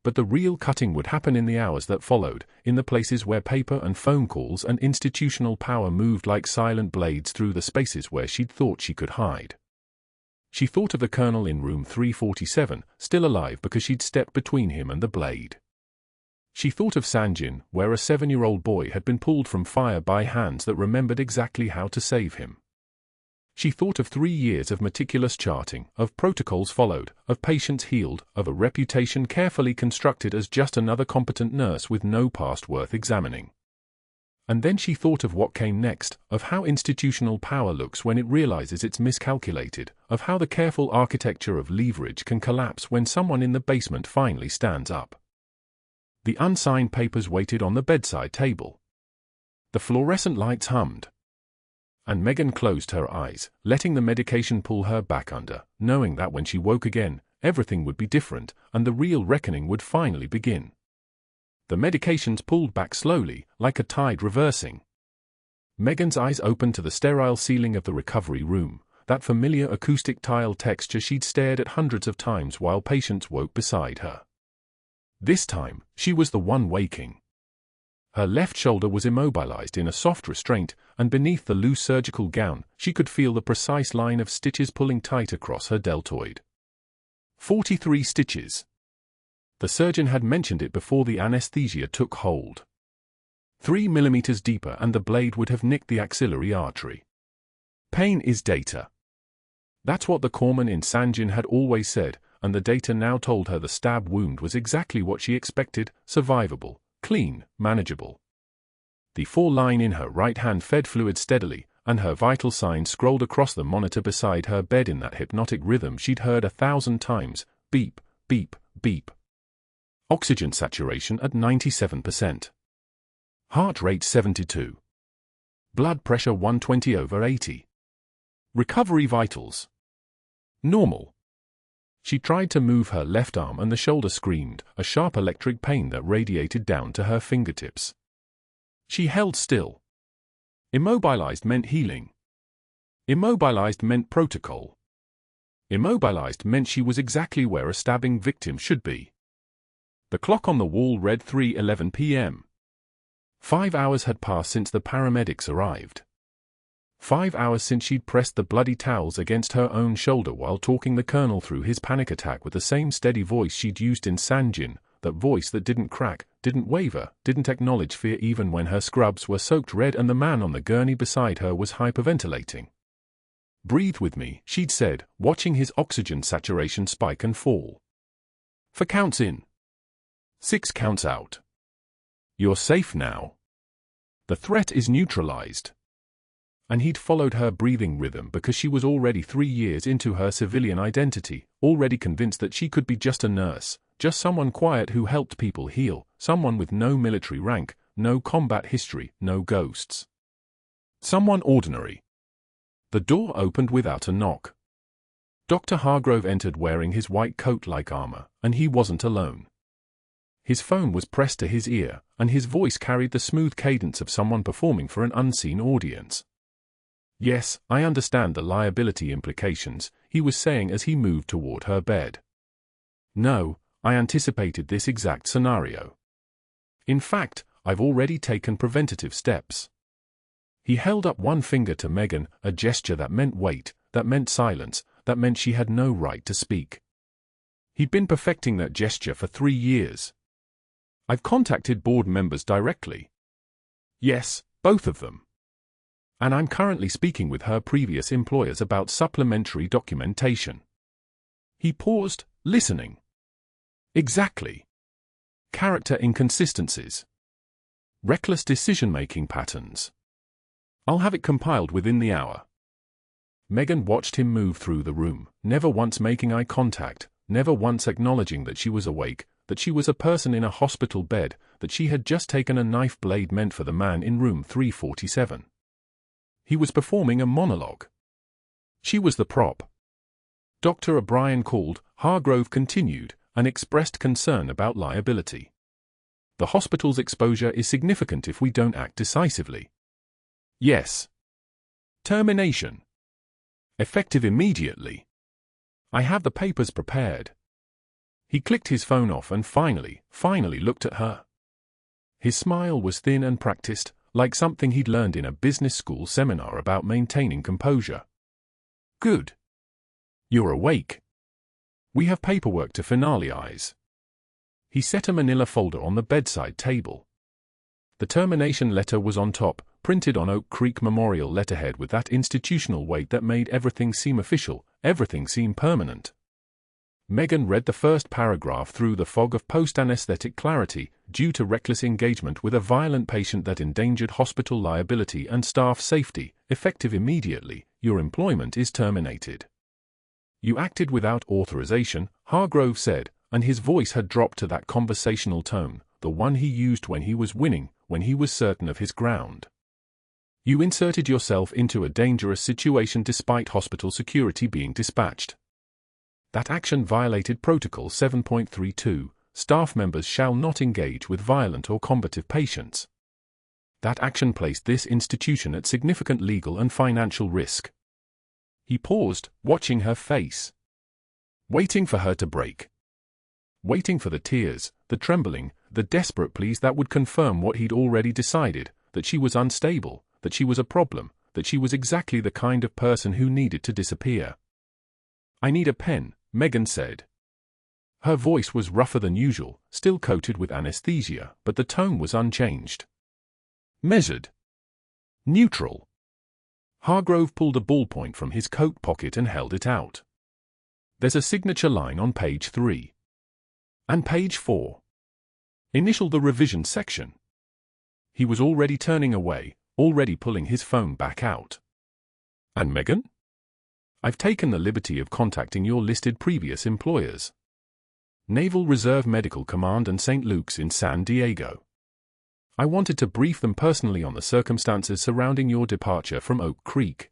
But the real cutting would happen in the hours that followed, in the places where paper and phone calls and institutional power moved like silent blades through the spaces where she'd thought she could hide. She thought of the colonel in room 347, still alive because she'd stepped between him and the blade. She thought of Sanjin, where a 7-year-old boy had been pulled from fire by hands that remembered exactly how to save him. She thought of 3 years of meticulous charting, of protocols followed, of patients healed, of a reputation carefully constructed as just another competent nurse with no past worth examining. And then she thought of what came next, of how institutional power looks when it realizes it's miscalculated, of how the careful architecture of leverage can collapse when someone in the basement finally stands up. The unsigned papers waited on the bedside table. The fluorescent lights hummed. And Megan closed her eyes, letting the medication pull her back under, knowing that when she woke again, everything would be different, and the real reckoning would finally begin. The medications pulled back slowly, like a tide reversing. Megan's eyes opened to the sterile ceiling of the recovery room, that familiar acoustic tile texture she'd stared at hundreds of times while patients woke beside her. This time, she was the one waking. Her left shoulder was immobilized in a soft restraint, and beneath the loose surgical gown, she could feel the precise line of stitches pulling tight across her deltoid. 43 stitches. The surgeon had mentioned it before the anesthesia took hold. 3 millimeters deeper and the blade would have nicked the axillary artery. Pain is data. That's what the corpsman in Sanjin had always said, and the data now told her the stab wound was exactly what she expected, survivable, clean, manageable. The 4-line in her right hand fed fluid steadily, and her vital signs scrolled across the monitor beside her bed in that hypnotic rhythm she'd heard 1,000 times. Beep, beep, beep. Oxygen saturation at 97%. Heart rate 72. Blood pressure 120/80. Recovery vitals. Normal. She tried to move her left arm and the shoulder screamed, a sharp electric pain that radiated down to her fingertips. She held still. Immobilized meant healing. Immobilized meant protocol. Immobilized meant she was exactly where a stabbing victim should be. The clock on the wall read 3:11 p.m. 5 hours had passed since the paramedics arrived. 5 hours since she'd pressed the bloody towels against her own shoulder while talking the colonel through his panic attack with the same steady voice she'd used in Sanjin, that voice that didn't crack, didn't waver, didn't acknowledge fear even when her scrubs were soaked red and the man on the gurney beside her was hyperventilating. "Breathe with me," she'd said, watching his oxygen saturation spike and fall. "4 counts in. 6 counts out. You're safe now. The threat is neutralized." And he'd followed her breathing rhythm because she was already 3 years into her civilian identity, already convinced that she could be just a nurse, just someone quiet who helped people heal, someone with no military rank, no combat history, no ghosts. Someone ordinary. The door opened without a knock. Dr. Hargrove entered wearing his white coat like armor, and he wasn't alone. His phone was pressed to his ear, and his voice carried the smooth cadence of someone performing for an unseen audience. "Yes, I understand the liability implications," he was saying as he moved toward her bed. "No, I anticipated this exact scenario. In fact, I've already taken preventative steps." He held up one finger to Megan, a gesture that meant wait, that meant silence, that meant she had no right to speak. He'd been perfecting that gesture for 3 years. "I've contacted board members directly." "Yes, both of them. And I'm currently speaking with her previous employers about supplementary documentation." He paused, listening. "Exactly. Character inconsistencies. Reckless decision-making patterns. I'll have it compiled within the hour." Megan watched him move through the room, never once making eye contact, never once acknowledging that she was awake, that she was a person in a hospital bed, that she had just taken a knife blade meant for the man in room 347. He was performing a monologue. She was the prop. Dr. O'Brien called, Hargrove continued, and expressed concern about liability. "The hospital's exposure is significant if we don't act decisively." "Yes." "Termination. Effective immediately. I have the papers prepared." He clicked his phone off and finally looked at her. His smile was thin and practiced, like something he'd learned in a business school seminar about maintaining composure. "Good. You're awake. We have paperwork to finalize." He set a manila folder on the bedside table. The termination letter was on top, printed on Oak Creek Memorial letterhead with that institutional weight that made everything seem official, everything seem permanent. Megan read the first paragraph through the fog of post-anesthetic clarity, due to reckless engagement with a violent patient that endangered hospital liability and staff safety, effective immediately, your employment is terminated. "You acted without authorization," Hargrove said, and his voice had dropped to that conversational tone, the one he used when he was winning, when he was certain of his ground. "You inserted yourself into a dangerous situation despite hospital security being dispatched. That action violated Protocol 7.32, staff members shall not engage with violent or combative patients. That action placed this institution at significant legal and financial risk." He paused, watching her face. Waiting for her to break. Waiting for the tears, the trembling, the desperate pleas that would confirm what he'd already decided, that she was unstable, that she was a problem, that she was exactly the kind of person who needed to disappear. "I need a pen," Megan said. Her voice was rougher than usual, still coated with anesthesia, but the tone was unchanged. Measured. Neutral. Hargrove pulled a ballpoint from his coat pocket and held it out. "There's a signature line on page 3. And page 4. Initial the revision section." He was already turning away, already pulling his phone back out. And Megan? I've taken the liberty of contacting your listed previous employers. Naval Reserve Medical Command and St. Luke's in San Diego. I wanted to brief them personally on the circumstances surrounding your departure from Oak Creek.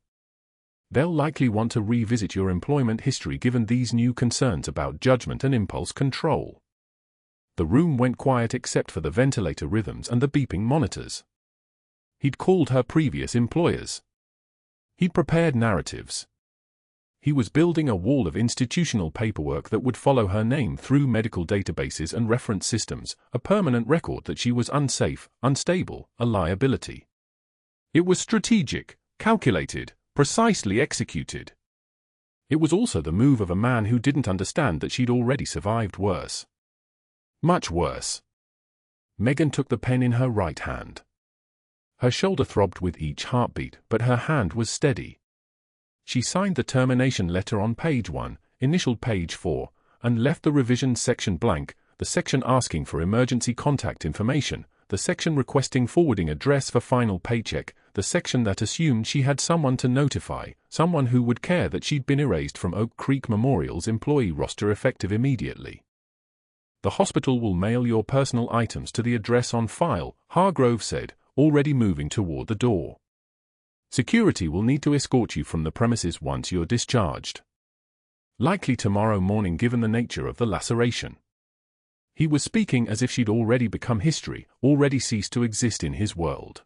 They'll likely want to revisit your employment history given these new concerns about judgment and impulse control. The room went quiet except for the ventilator rhythms and the beeping monitors. He'd called her previous employers. He'd prepared narratives. He was building a wall of institutional paperwork that would follow her name through medical databases and reference systems, a permanent record that she was unsafe, unstable, a liability. It was strategic, calculated, precisely executed. It was also the move of a man who didn't understand that she'd already survived worse. Much worse. Megan took the pen in her right hand. Her shoulder throbbed with each heartbeat, but her hand was steady. She signed the termination letter on page 1, initialed page 4, and left the revisions section blank, the section asking for emergency contact information, the section requesting forwarding address for final paycheck, the section that assumed she had someone to notify, someone who would care that she'd been erased from Oak Creek Memorial's employee roster effective immediately. The hospital will mail your personal items to the address on file, Hargrove said, already moving toward the door. Security will need to escort you from the premises once you're discharged. Likely tomorrow morning given the nature of the laceration. He was speaking as if she'd already become history, already ceased to exist in his world.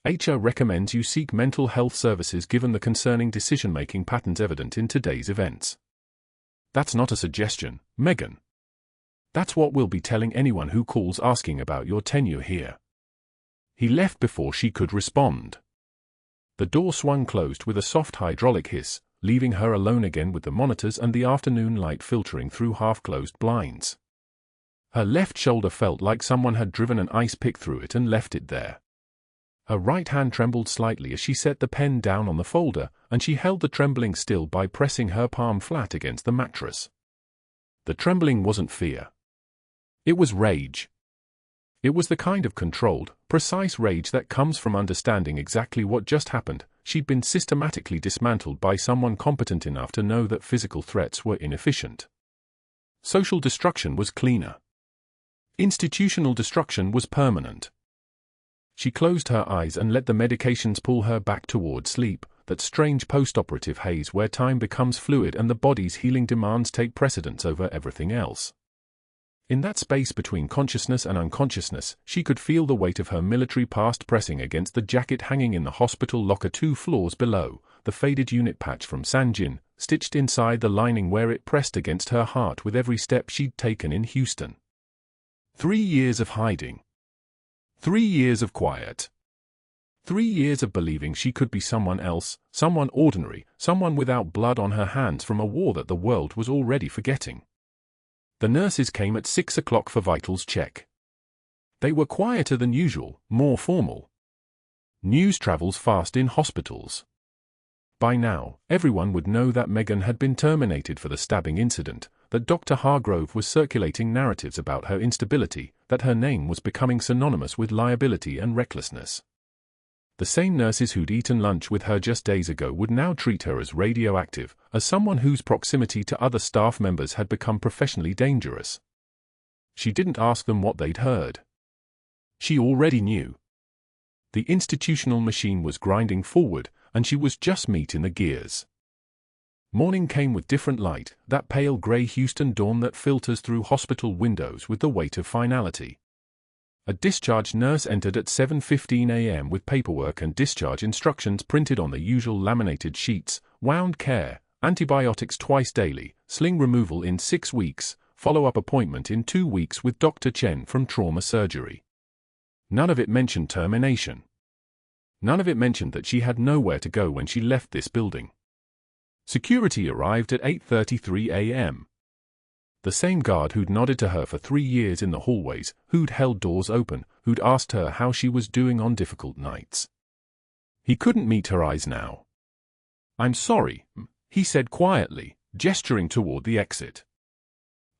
HR recommends you seek mental health services given the concerning decision-making patterns evident in today's events. That's not a suggestion, Megan. That's what we'll be telling anyone who calls asking about your tenure here. He left before she could respond. The door swung closed with a soft hydraulic hiss, leaving her alone again with the monitors and the afternoon light filtering through half-closed blinds. Her left shoulder felt like someone had driven an ice pick through it and left it there. Her right hand trembled slightly as she set the pen down on the folder, and she held the trembling still by pressing her palm flat against the mattress. The trembling wasn't fear. It was rage. It was the kind of controlled, precise rage that comes from understanding exactly what just happened. She'd been systematically dismantled by someone competent enough to know that physical threats were inefficient. Social destruction was cleaner. Institutional destruction was permanent. She closed her eyes and let the medications pull her back toward sleep, that strange post-operative haze where time becomes fluid and the body's healing demands take precedence over everything else. In that space between consciousness and unconsciousness, she could feel the weight of her military past pressing against the jacket hanging in the hospital locker 2 floors below, the faded unit patch from Sanjin, stitched inside the lining where it pressed against her heart with every step she'd taken in Houston. 3 years of hiding. 3 years of quiet. 3 years of believing she could be someone else, someone ordinary, someone without blood on her hands from a war that the world was already forgetting. The nurses came at 6 o'clock for vitals check. They were quieter than usual, more formal. News travels fast in hospitals. By now, everyone would know that Megan had been terminated for the stabbing incident, that Dr. Hargrove was circulating narratives about her instability, that her name was becoming synonymous with liability and recklessness. The same nurses who'd eaten lunch with her just days ago would now treat her as radioactive, as someone whose proximity to other staff members had become professionally dangerous. She didn't ask them what they'd heard. She already knew. The institutional machine was grinding forward, and she was just meat in the gears. Morning came with different light, that pale grey Houston dawn that filters through hospital windows with the weight of finality. A discharge nurse entered at 7:15 a.m. with paperwork and discharge instructions printed on the usual laminated sheets: wound care, antibiotics twice daily, sling removal in 6 weeks, follow-up appointment in 2 weeks with Dr. Chen from trauma surgery. None of it mentioned termination. None of it mentioned that she had nowhere to go when she left this building. Security arrived at 8:33 a.m. The same guard who'd nodded to her for 3 years in the hallways, who'd held doors open, who'd asked her how she was doing on difficult nights. He couldn't meet her eyes now. "I'm sorry," he said quietly, gesturing toward the exit.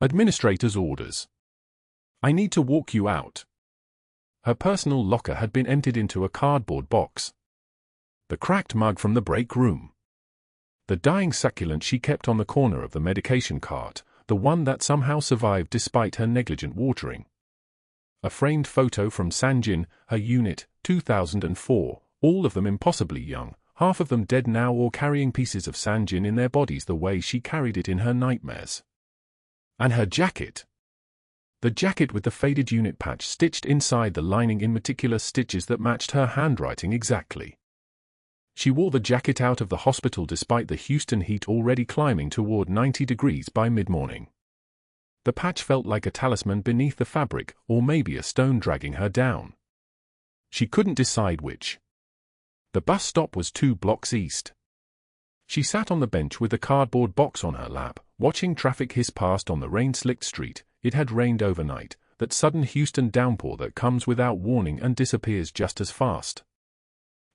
"Administrator's orders. I need to walk you out." Her personal locker had been emptied into a cardboard box. The cracked mug from the break room. The dying succulent she kept on the corner of the medication cart, the one that somehow survived despite her negligent watering. A framed photo from Sanjin, her unit, 2004, all of them impossibly young, half of them dead now or carrying pieces of Sanjin in their bodies the way she carried it in her nightmares. And her jacket. The jacket with the faded unit patch stitched inside the lining in meticulous stitches that matched her handwriting exactly. She wore the jacket out of the hospital despite the Houston heat already climbing toward 90 degrees by mid-morning. The patch felt like a talisman beneath the fabric, or maybe a stone dragging her down. She couldn't decide which. The bus stop was 2 blocks east. She sat on the bench with the cardboard box on her lap, watching traffic hiss past on the rain-slicked street. It had rained overnight, that sudden Houston downpour that comes without warning and disappears just as fast.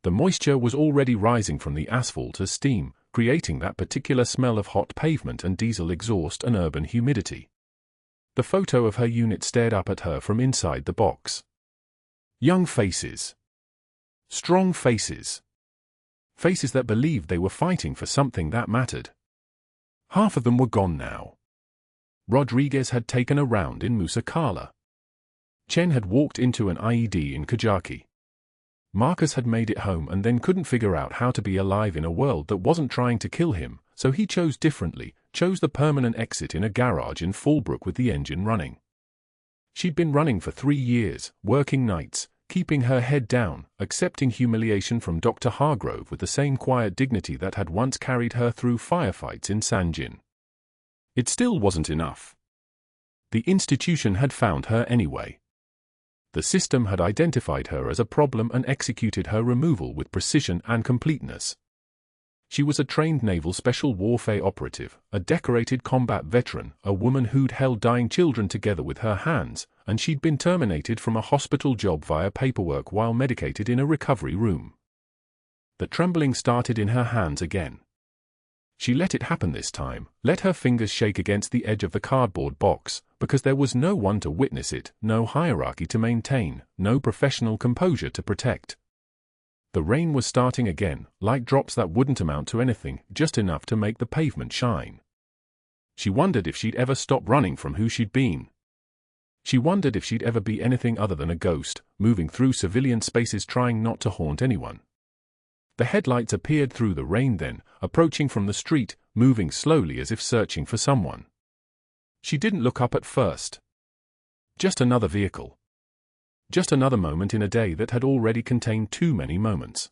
The moisture was already rising from the asphalt as steam, creating that particular smell of hot pavement and diesel exhaust and urban humidity. The photo of her unit stared up at her from inside the box. Young faces. Strong faces. Faces that believed they were fighting for something that mattered. Half of them were gone now. Rodriguez had taken a round in Musakala. Chen had walked into an IED in Kajaki. Marcus had made it home and then couldn't figure out how to be alive in a world that wasn't trying to kill him, so he chose differently, chose the permanent exit in a garage in Fallbrook with the engine running. She'd been running for 3 years, working nights, keeping her head down, accepting humiliation from Dr. Hargrove with the same quiet dignity that had once carried her through firefights in Sanjin. It still wasn't enough. The institution had found her anyway. The system had identified her as a problem and executed her removal with precision and completeness. She was a trained naval special warfare operative, a decorated combat veteran, a woman who'd held dying children together with her hands, and she'd been terminated from a hospital job via paperwork while medicated in a recovery room. The trembling started in her hands again. She let it happen this time, let her fingers shake against the edge of the cardboard box, because there was no one to witness it, no hierarchy to maintain, no professional composure to protect. The rain was starting again, light drops that wouldn't amount to anything, just enough to make the pavement shine. She wondered if she'd ever stop running from who she'd been. She wondered if she'd ever be anything other than a ghost, moving through civilian spaces trying not to haunt anyone. The headlights appeared through the rain then, approaching from the street, moving slowly as if searching for someone. She didn't look up at first. Just another vehicle. Just another moment in a day that had already contained too many moments.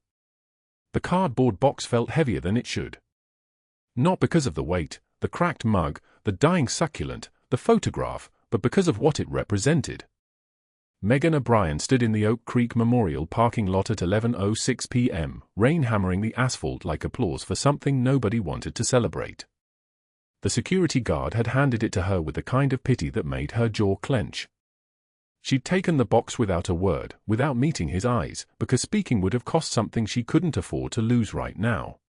The cardboard box felt heavier than it should. Not because of the weight, the cracked mug, the dying succulent, the photograph, but because of what it represented. Megan O'Brien stood in the Oak Creek Memorial parking lot at 11:06 p.m., rain hammering the asphalt like applause for something nobody wanted to celebrate. The security guard had handed it to her with the kind of pity that made her jaw clench. She'd taken the box without a word, without meeting his eyes, because speaking would have cost something she couldn't afford to lose right now.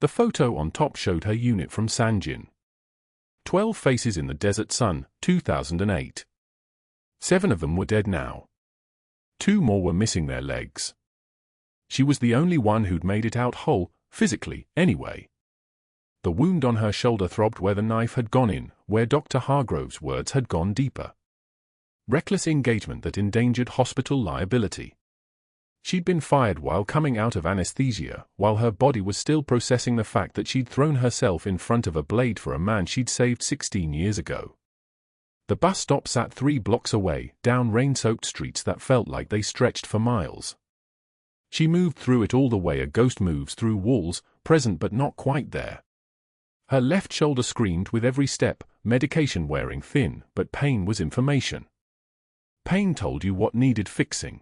The photo on top showed her unit from Sanjin. 12 faces in the desert sun, 2008. 7 of them were dead now. 2 more were missing their legs. She was the only one who'd made it out whole, physically, anyway. The wound on her shoulder throbbed where the knife had gone in, where Dr. Hargrove's words had gone deeper. Reckless engagement that endangered hospital liability. She'd been fired while coming out of anesthesia, while her body was still processing the fact that she'd thrown herself in front of a blade for a man she'd saved 16 years ago. The bus stop sat 3 blocks away, down rain-soaked streets that felt like they stretched for miles. She moved through it all the way a ghost moves through walls, present but not quite there. Her left shoulder screamed with every step, medication wearing thin, but pain was information. Pain told you what needed fixing.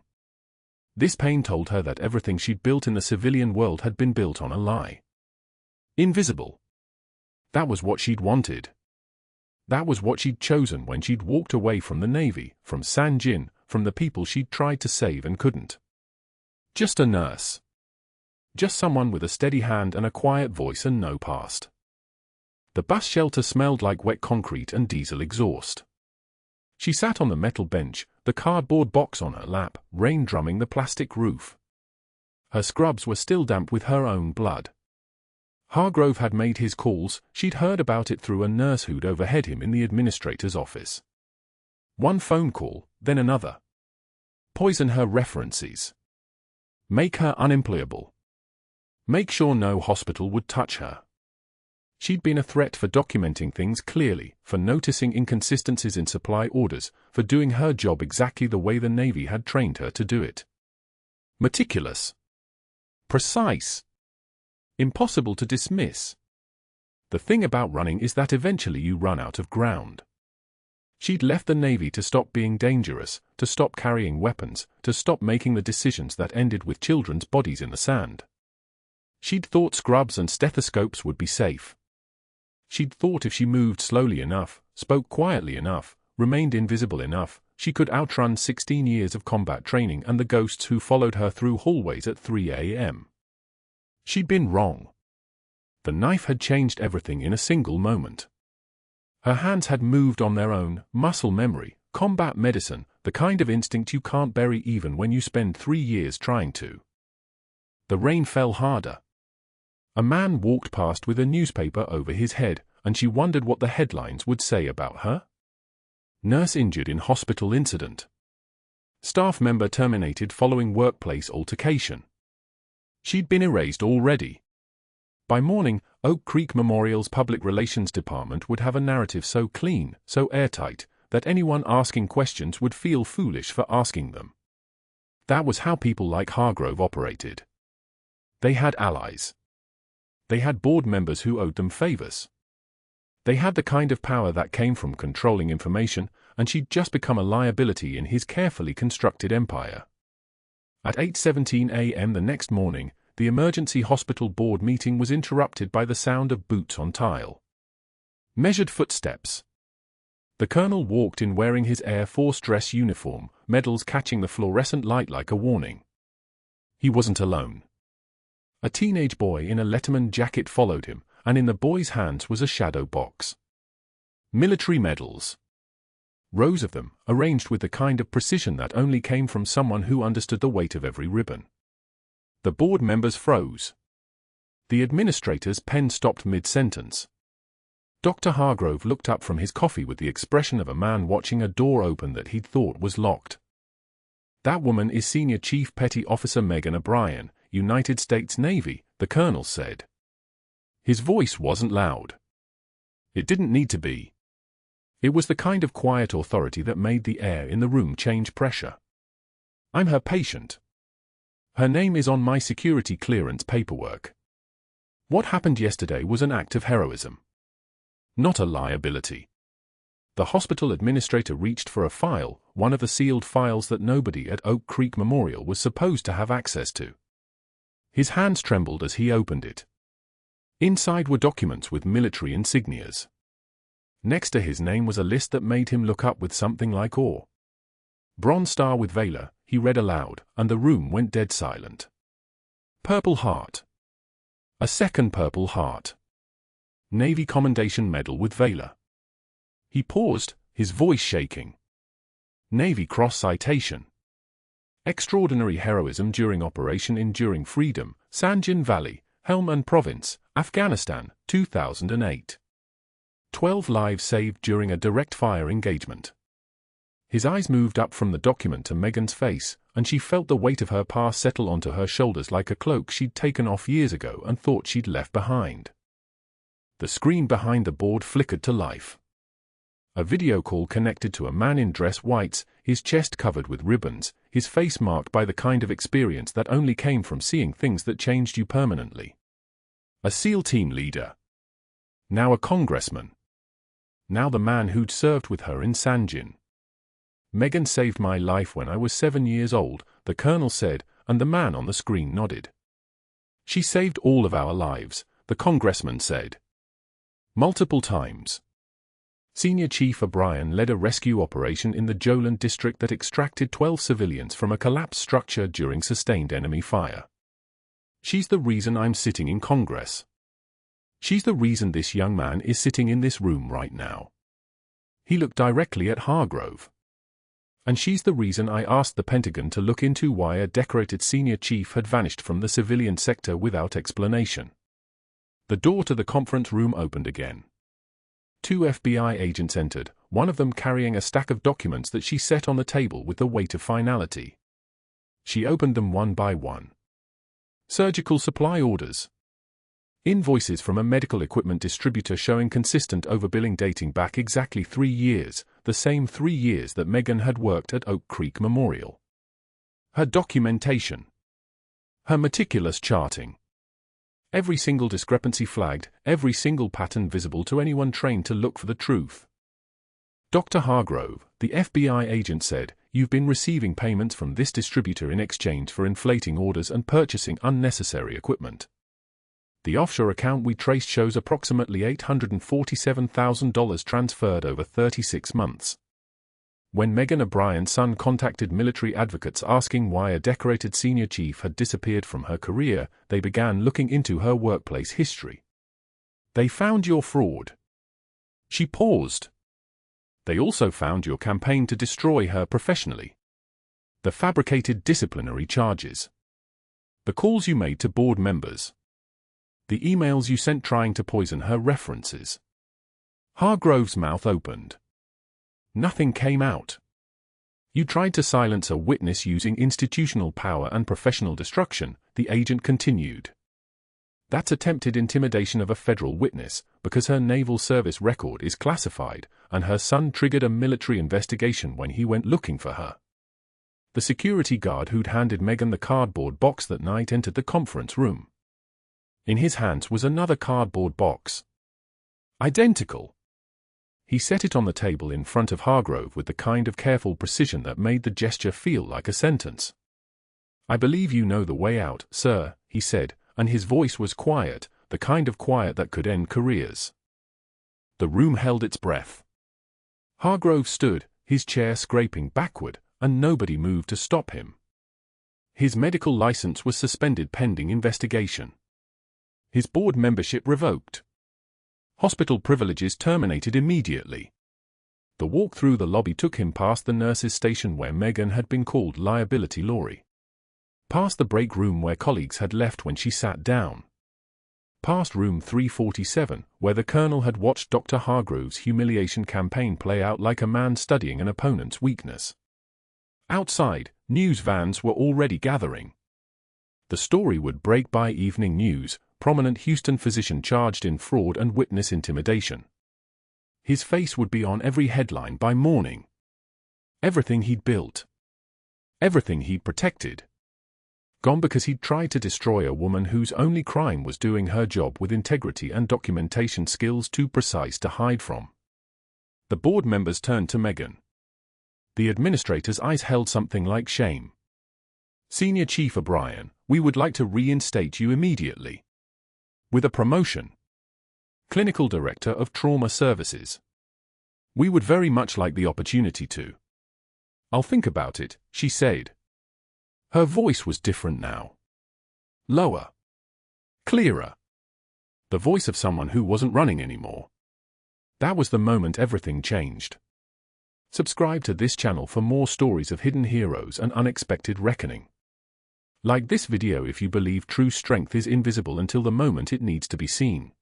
This pain told her that everything she'd built in the civilian world had been built on a lie. Invisible. That was what she'd wanted. That was what she'd chosen when she'd walked away from the Navy, from Sanjin, from the people she'd tried to save and couldn't. Just a nurse. Just someone with a steady hand and a quiet voice and no past. The bus shelter smelled like wet concrete and diesel exhaust. She sat on the metal bench, the cardboard box on her lap, rain drumming the plastic roof. Her scrubs were still damp with her own blood. Hargrove had made his calls, she'd heard about it through a nurse who'd overheard him in the administrator's office. One phone call, then another. Poison her references. Make her unemployable. Make sure no hospital would touch her. She'd been a threat for documenting things clearly, for noticing inconsistencies in supply orders, for doing her job exactly the way the Navy had trained her to do it. Meticulous. Precise. Impossible to dismiss. The thing about running is that eventually you run out of ground. She'd left the Navy to stop being dangerous, to stop carrying weapons, to stop making the decisions that ended with children's bodies in the sand. She'd thought scrubs and stethoscopes would be safe. She'd thought if she moved slowly enough, spoke quietly enough, remained invisible enough, she could outrun 16 years of combat training and the ghosts who followed her through hallways at 3 a.m. She'd been wrong. The knife had changed everything in a single moment. Her hands had moved on their own, muscle memory, combat medicine, the kind of instinct you can't bury even when you spend 3 years trying to. The rain fell harder. A man walked past with a newspaper over his head, and she wondered what the headlines would say about her. Nurse injured in hospital incident. Staff member terminated following workplace altercation. She'd been erased already. By morning, Oak Creek Memorial's Public Relations Department would have a narrative so clean, so airtight, that anyone asking questions would feel foolish for asking them. That was how people like Hargrove operated. They had allies. They had board members who owed them favors. They had the kind of power that came from controlling information, and she'd just become a liability in his carefully constructed empire. At 8:17 a.m. the next morning, the emergency hospital board meeting was interrupted by the sound of boots on tile. Measured footsteps. The colonel walked in wearing his Air Force dress uniform, medals catching the fluorescent light like a warning. He wasn't alone. A teenage boy in a Letterman jacket followed him, and in the boy's hands was a shadow box. Military medals. Rows of them, arranged with the kind of precision that only came from someone who understood the weight of every ribbon. The board members froze. The administrator's pen stopped mid-sentence. Dr. Hargrove looked up from his coffee with the expression of a man watching a door open that he'd thought was locked. That woman is Senior Chief Petty Officer Megan O'Brien, United States Navy, the colonel said. His voice wasn't loud. It didn't need to be. It was the kind of quiet authority that made the air in the room change pressure. I'm her patient. Her name is on my security clearance paperwork. What happened yesterday was an act of heroism. Not a liability. The hospital administrator reached for a file, one of the sealed files that nobody at Oak Creek Memorial was supposed to have access to. His hands trembled as he opened it. Inside were documents with military insignias. Next to his name was a list that made him look up with something like awe. Bronze Star with Valor, he read aloud, and the room went dead silent. Purple Heart. A second Purple Heart. Navy Commendation Medal with Valor. He paused, his voice shaking. Navy Cross Citation. Extraordinary heroism during Operation Enduring Freedom, Sanjin Valley, Helmand Province, Afghanistan, 2008. 12 lives saved during a direct-fire engagement. His eyes moved up from the document to Megan's face, and she felt the weight of her past settle onto her shoulders like a cloak she'd taken off years ago and thought she'd left behind. The screen behind the board flickered to life. A video call connected to a man in dress whites, his chest covered with ribbons, his face marked by the kind of experience that only came from seeing things that changed you permanently. A SEAL team leader. Now a congressman. Now the man who'd served with her in Sanjin. Megan saved my life when I was 7 years old, the colonel said, and the man on the screen nodded. She saved all of our lives, the congressman said. Multiple times. Senior Chief O'Brien led a rescue operation in the Jolan district that extracted 12 civilians from a collapsed structure during sustained enemy fire. She's the reason I'm sitting in Congress. She's the reason this young man is sitting in this room right now. He looked directly at Hargrove. And she's the reason I asked the Pentagon to look into why a decorated senior chief had vanished from the civilian sector without explanation. The door to the conference room opened again. 2 FBI agents entered, one of them carrying a stack of documents that she set on the table with the weight of finality. She opened them one by one. Surgical supply orders. Invoices from a medical equipment distributor showing consistent overbilling dating back exactly 3 years, the same 3 years that Megan had worked at Oak Creek Memorial. Her documentation. Her meticulous charting. Every single discrepancy flagged, every single pattern visible to anyone trained to look for the truth. Dr. Hargrove, the FBI agent said, "You've been receiving payments from this distributor in exchange for inflating orders and purchasing unnecessary equipment. The offshore account we traced shows approximately $847,000 transferred over 36 months. When Megan O'Brien's son contacted military advocates asking why a decorated senior chief had disappeared from her career, they began looking into her workplace history. They found your fraud." She paused. "They also found your campaign to destroy her professionally. The fabricated disciplinary charges. The calls you made to board members. The emails you sent trying to poison her references." Hargrove's mouth opened. Nothing came out. "You tried to silence a witness using institutional power and professional destruction," the agent continued. "That's attempted intimidation of a federal witness, because her naval service record is classified, and her son triggered a military investigation when he went looking for her." The security guard who'd handed Megan the cardboard box that night entered the conference room. In his hands was another cardboard box. Identical. He set it on the table in front of Hargrove with the kind of careful precision that made the gesture feel like a sentence. "I believe you know the way out, sir," he said, and his voice was quiet, the kind of quiet that could end careers. The room held its breath. Hargrove stood, his chair scraping backward, and nobody moved to stop him. His medical license was suspended pending investigation. His board membership revoked. Hospital privileges terminated immediately. The walk through the lobby took him past the nurses' station where Megan had been called Liability Laurie. Past the break room where colleagues had left when she sat down. Past room 347, where the colonel had watched Dr. Hargrove's humiliation campaign play out like a man studying an opponent's weakness. Outside, news vans were already gathering. The story would break by evening news. Prominent Houston physician charged in fraud and witness intimidation. His face would be on every headline by morning. Everything he'd built. Everything he'd protected. Gone because he'd tried to destroy a woman whose only crime was doing her job with integrity and documentation skills too precise to hide from. The board members turned to Megan. The administrator's eyes held something like shame. "Senior Chief O'Brien, we would like to reinstate you immediately. With a promotion. Clinical Director of Trauma Services. We would very much like the opportunity to." "I'll think about it," she said. Her voice was different now. Lower. Clearer. The voice of someone who wasn't running anymore. That was the moment everything changed. Subscribe to this channel for more stories of hidden heroes and unexpected reckoning. Like this video if you believe true strength is invisible until the moment it needs to be seen.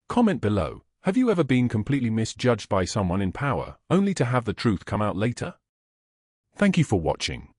Comment below, have you ever been completely misjudged by someone in power, only to have the truth come out later? Thank you for watching.